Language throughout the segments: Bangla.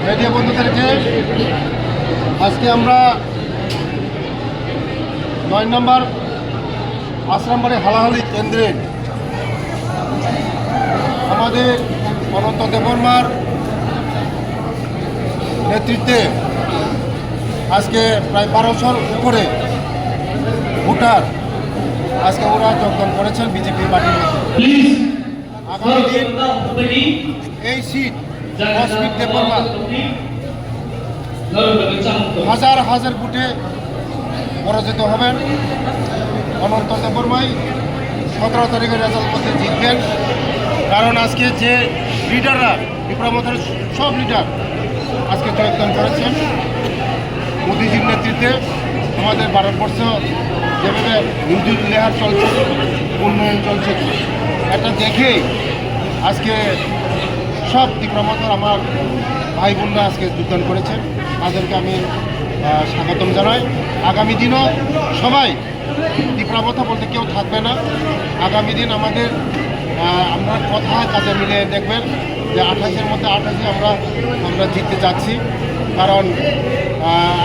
মিডিয়া বন্ধুদেরকে আজকে আমরা ৯ নম্বর আশ্রমবাড়ি হালাহালি কেন্দ্রে আমাদের অনন্ত দেববর্মার নেতৃত্বে আজকে প্রায় ১২০০ উপরে ভোটার আজকে ওরা যোগদান করেছেন বিজেপি পার্টির মধ্যে। আগামী দিন এই সিট অস্মিত দেববর্মা হাজার হাজার ভোটে পরাজিত হবেন। অনন্ত দেববর্মাই ১৭ তারিখের রেজাল্ট করতে জিতবেন। কারণ আজকে যে লিডাররা বিপ্লবতার সব লিডার আজকে যোগদান করেছেন মোদিজির নেতৃত্বে। আমাদের ভারতবর্ষ যেভাবে হিন্দু লেহার চলছে, উন্নয়ন চলছে, এটা দেখে আজকে সব বিপ্লবতার আমার ভাই বোনরা আজকে যোগদান করেছেন। তাদেরকে আমি স্বাগতম জানাই। আগামী দিনও সবাই বিপ্লবতা বলতে কেউ থাকবে না। আগামী দিন আমাদের আমরা কথা কাজে মিলে দেখবেন যে ২৮-এর মধ্যে ২৮-এ আমরা জিততে যাচ্ছি। কারণ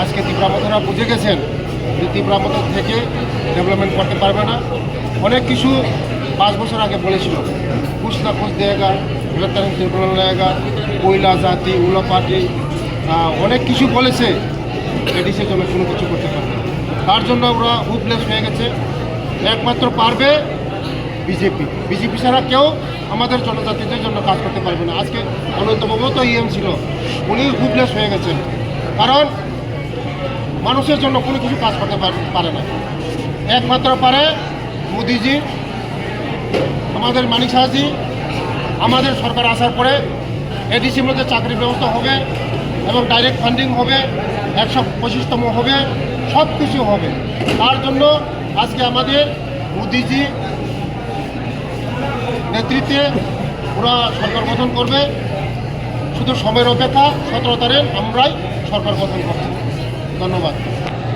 আজকে তীব্রামতরা বুঝে গেছেন যে তীব্রামত থেকে ডেভেলপমেন্ট করতে পারবে না। অনেক কিছু ৫ বছর আগে বলেছিল, কুছ না কুছ দেয়গা, বৃহত্তর ট্রিব্যুনাল দেয়গা, কয়লা জাতি, উলো পার্টি, অনেক কিছু বলেছে। এডিসের জন্য কোনো কিছু করতে পারবে না। তার জন্য ওরা হোপলেস হয়ে গেছে। একমাত্র পারবে বিজেপি ছাড়া কেউ আমাদের জনজাতিদের জন্য কাজ করতে পারবে না। আজকে অনন্তবাবু তো ইএম ছিল, উনি হোপলেস হয়ে গেছেন। কারণ মানুষের জন্য কোনো কিছু কাজ করতে পারে না। একমাত্র পারে মোদিজি, আমাদের মানিক শাহজি। আমাদের সরকার আসার পরে এডিসির মধ্যে চাকরির ব্যবস্থা হবে এবং ডাইরেক্ট ফান্ডিং হবে, ১২৫তম হবে, সব কিছু হবে। তার জন্য আজকে আমাদের মোদিজি নেতৃত্বে ওরা সরকার গঠন করবে। শুধু সময়ের অপেক্ষা। ১৭ তারিখ আমরাই সরকার গঠন করছি। ধন্যবাদ।